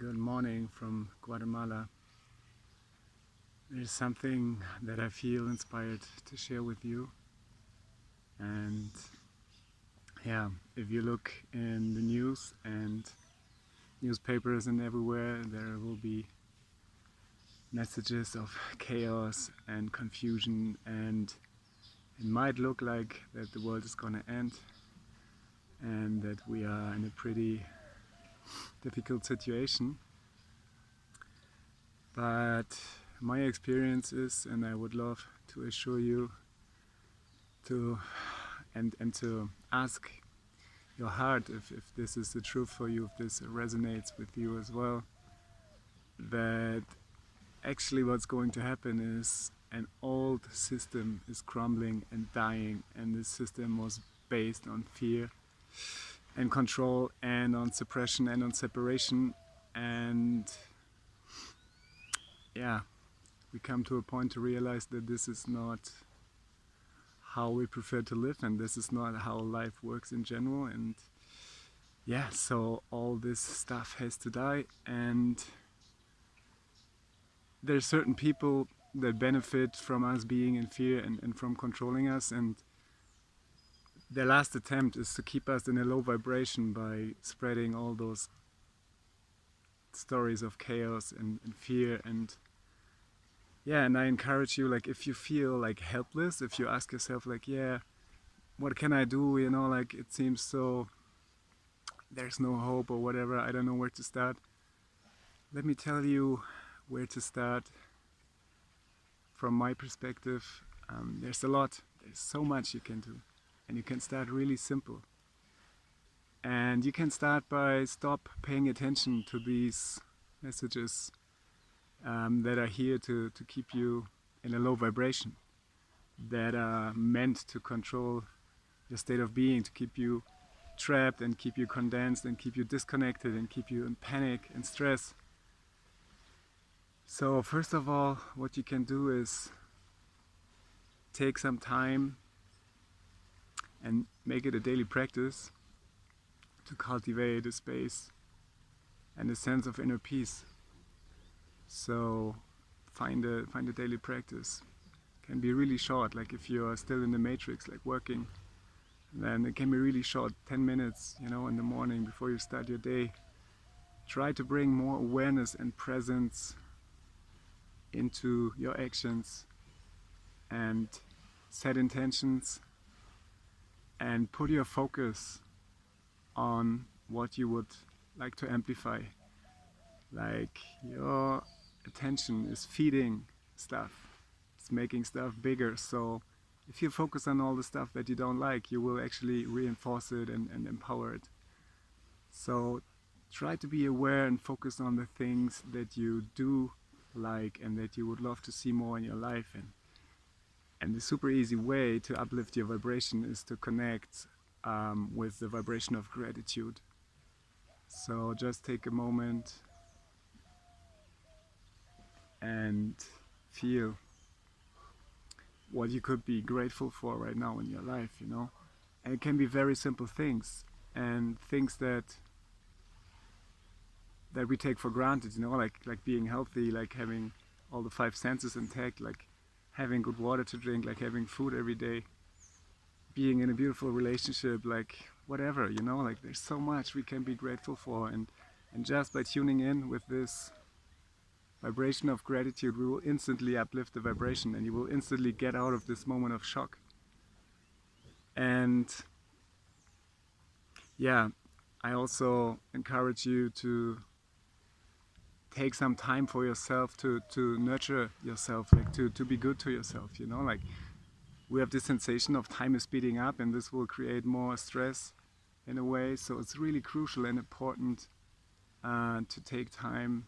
good morning from Guatemala. There's something that I feel inspired to share with you. And yeah, if you look in the news and newspapers and everywhere, there will be messages of chaos and confusion, and it might look like that the world is gonna end and that we are in a pretty difficult situation. But my experience is, and I would love to assure you to and to ask your heart if this is the truth for you, if this resonates with you as well, that actually what's going to happen is an old system is crumbling and dying, and this system was based on fear and control and on suppression and on separation. And yeah, we come to a point to realize that this is not how we prefer to live, and this is not how life works in general. And yeah, so all this stuff has to die, and there's certain people that benefit from us being in fear and from controlling us, and their last attempt is to keep us in a low vibration by spreading all those stories of chaos and fear. And yeah, and I encourage you, like, if you feel like helpless, if you ask yourself like, yeah, what can I do, you know, like it seems so there's no hope or whatever, I don't know where to start, let me tell you where to start. From my perspective, there's so much you can do, and you can start really simple. And you can start by stop paying attention to these messages that are here to keep you in a low vibration, that are meant to control your state of being, to keep you trapped and keep you condensed and keep you disconnected and keep you in panic and stress. So first of all, what you can do is take some time and make it a daily practice to cultivate a space and a sense of inner peace. So find a daily practice. It can be really short, like if you are still in the matrix, like working, then it can be really short, 10 minutes, you know, in the morning before you start your day. Try to bring more awareness and presence into your actions, and set intentions and put your focus on what you would like to amplify. Like your attention is feeding stuff, it's making stuff bigger. So if you focus on all the stuff that you don't like, you will actually reinforce it and empower it. So try to be aware and focus on the things that you do like and that you would love to see more in your life. And the super easy way to uplift your vibration is to connect with the vibration of gratitude. So just take a moment and feel what you could be grateful for right now in your life, you know. And it can be very simple things, and things that we take for granted, you know, like being healthy, like having all the five senses intact, like having good water to drink, like having food every day, being in a beautiful relationship, like whatever, you know, like there's so much we can be grateful for. And just by tuning in with this vibration of gratitude, we will instantly uplift the vibration, and you will instantly get out of this moment of shock. And yeah, I also encourage you to take some time for yourself, to nurture yourself, like to be good to yourself, you know. Like we have this sensation of time is speeding up, and this will create more stress in a way. So it's really crucial and important to take time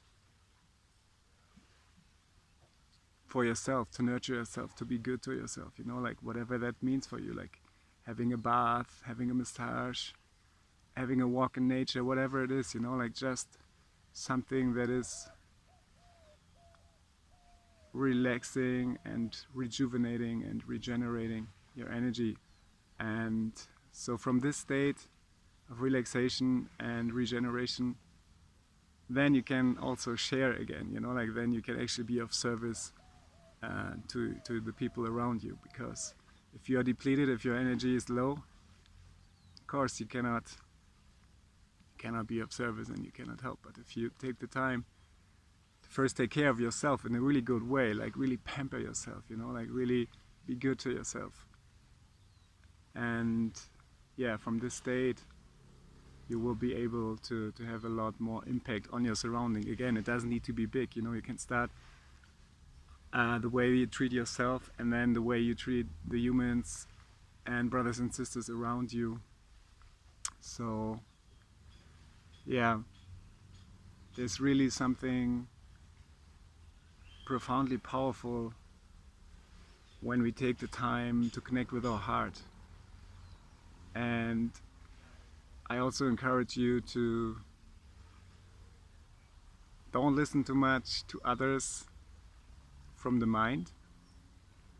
for yourself, to nurture yourself, to be good to yourself, you know, like whatever that means for you, like having a bath, having a massage, having a walk in nature, whatever it is, you know, like just something that is relaxing and rejuvenating and regenerating your energy. And so from this state of relaxation and regeneration, then you can also share again, you know, like then you can actually be of service to the people around you. Because if you are depleted, if your energy is low, of course you cannot be of service and you cannot help. But if you take the time to first take care of yourself in a really good way, like really pamper yourself, you know, like really be good to yourself, and yeah, from this state you will be able to have a lot more impact on your surrounding. Again, it doesn't need to be big, you know, you can start the way you treat yourself, and then the way you treat the humans and brothers and sisters around you. So yeah, there's really something profoundly powerful when we take the time to connect with our heart. And I also encourage you to don't listen too much to others from the mind.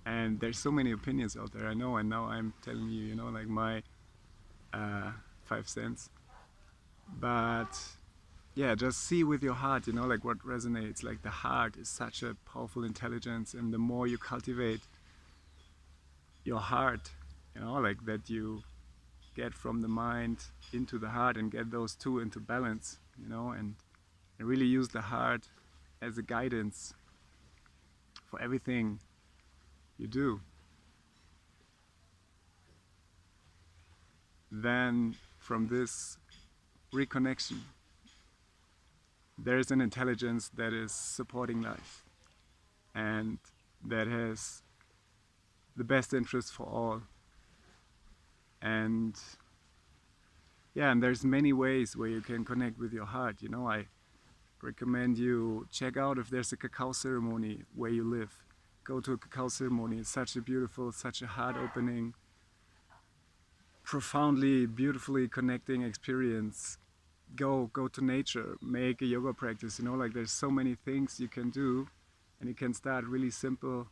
And there's so many opinions out there, I know, and now I'm telling you, you know, like my 5 cents. But yeah, just see with your heart, you know, like what resonates. Like the heart is such a powerful intelligence, and the more you cultivate your heart, you know, like that you get from the mind into the heart and get those two into balance, you know, and really use the heart as a guidance for everything you do, then from this reconnection there is an intelligence that is supporting life and that has the best interest for all. And yeah, and there's many ways where you can connect with your heart, you know. I recommend you check out if there's a cacao ceremony where you live. Go to a cacao ceremony. It's such a beautiful, such a heart-opening, profoundly, beautifully connecting experience. Go to nature, make a yoga practice, you know, like there's so many things you can do, and you can start really simple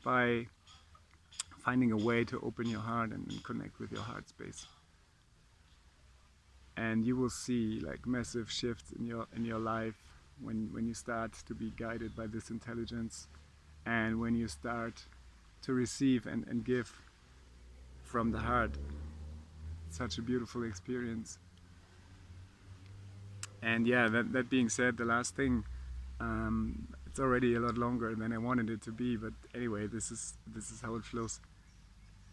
by finding a way to open your heart and connect with your heart space. And you will see like massive shifts in your life when you start to be guided by this intelligence, and when you start to receive and give from the heart. It's such a beautiful experience. And yeah, that being said, the last thing, it's already a lot longer than I wanted it to be, but anyway, this is how it flows.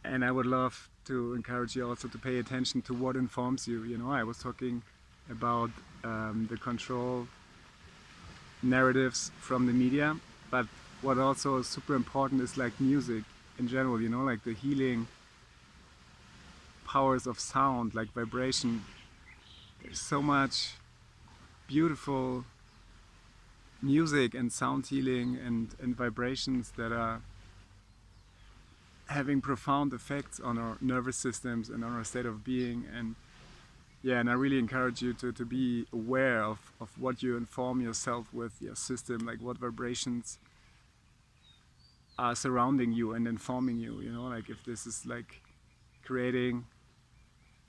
And I would love to encourage you also to pay attention to what informs you. You know, I was talking about the control narratives from the media, but what also is super important is like music in general, you know, like the healing powers of sound, like vibration. There's so much beautiful music and sound healing and vibrations that are having profound effects on our nervous systems and on our state of being. And yeah, and I really encourage you to be aware of what you inform yourself with, your system, like what vibrations are surrounding you and informing you, you know, like if this is like creating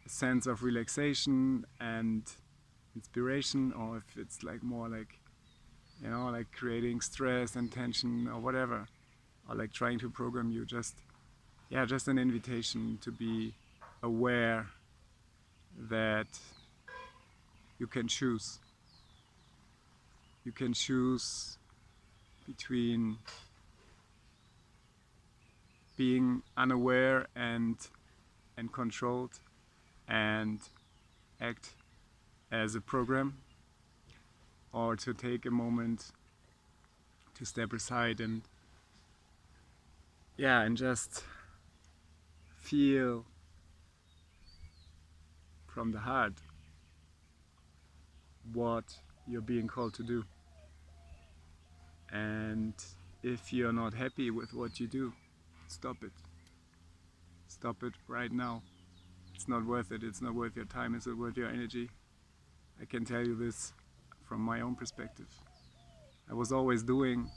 a sense of relaxation and inspiration, or if it's like more like, you know, like creating stress and tension or whatever, or like trying to program you. Just an invitation to be aware that you can choose. You can choose between being unaware and controlled and act as a program, or to take a moment to step aside and just feel from the heart what you're being called to do. And if you're not happy with what you do, stop it. Stop it right now. It's not worth it. It's not worth your time. It's not worth your energy. I can tell you this from my own perspective. I was always doing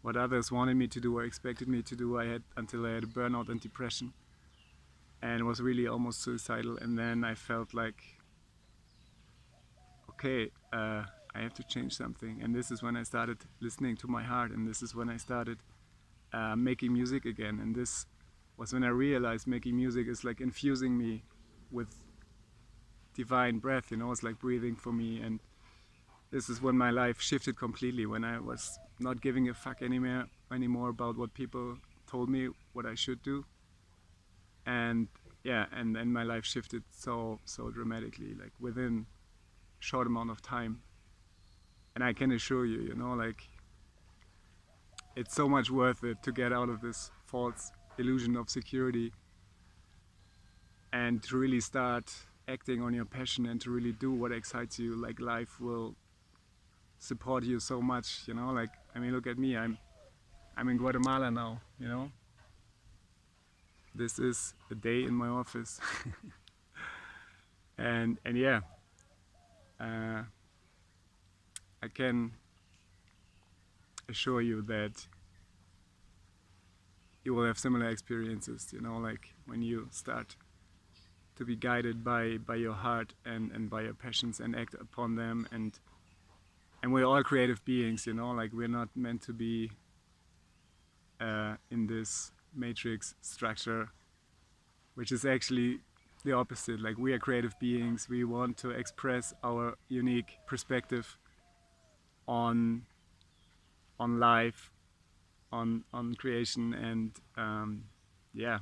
what others wanted me to do or expected me to do. Until I had a burnout and depression, and was really almost suicidal. And then I felt like okay, I have to change something. And this is when I started listening to my heart, and this is when I started making music again. And this was when I realized making music is like infusing me with divine breath, you know, it's like breathing for me. And this is when my life shifted completely, when I was not giving a fuck anymore about what people told me what I should do. And yeah, and then my life shifted so dramatically, like within a short amount of time. And I can assure you, you know, like it's so much worth it to get out of this false illusion of security and to really start acting on your passion and to really do what excites you. Like life will support you so much, you know. Like, I mean, look at me, I'm in Guatemala now, you know. This is a day in my office. and yeah, I can assure you that you will have similar experiences, you know, like when you start to be guided by your heart and by your passions and act upon them. And we're all creative beings, you know, like we're not meant to be in this matrix structure, which is actually the opposite. Like, we are creative beings, we want to express our unique perspective on life, on creation. And yeah,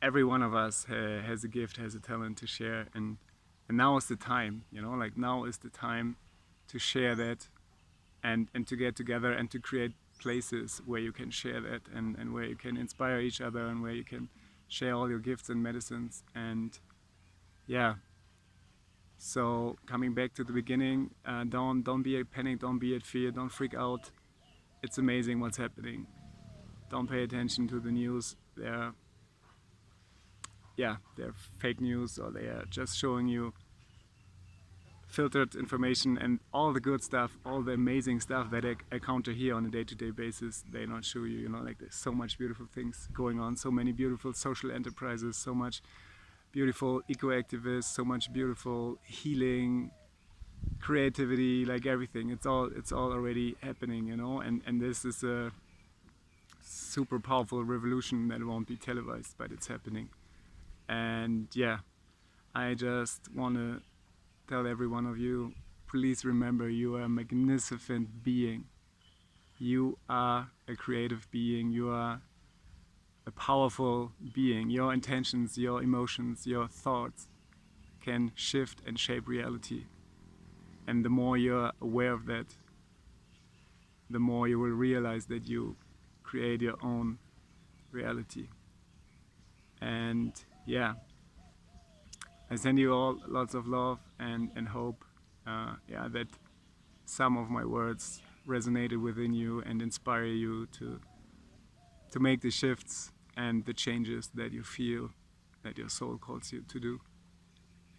every one of us has a gift, has a talent to share. And now is the time, you know, like now is the time to share that and to get together and to create places where you can share that and where you can inspire each other and where you can share all your gifts and medicines. And yeah, so coming back to the beginning, don't be at panic, don't be at fear, don't freak out. It's amazing what's happening. Don't pay attention to the news. They're fake news, or they are just showing you filtered information. And all the good stuff, all the amazing stuff that I encounter here on a day-to-day basis, they not show you, you know, like there's so much beautiful things going on, so many beautiful social enterprises, so much beautiful eco-activists, so much beautiful healing, creativity, like everything. It's all already happening, you know. And this is a super powerful revolution that won't be televised, but it's happening. And yeah, I just want to tell every one of you, please remember, you are a magnificent being. You are a creative being. You are a powerful being. Your intentions, your emotions, your thoughts can shift and shape reality. And the more you're aware of that, the more you will realize that you create your own reality. And yeah, I send you all lots of love and hope that some of my words resonated within you and inspire you to make the shifts and the changes that you feel that your soul calls you to do.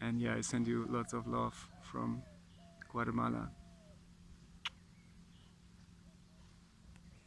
And yeah, I send you lots of love from Guatemala.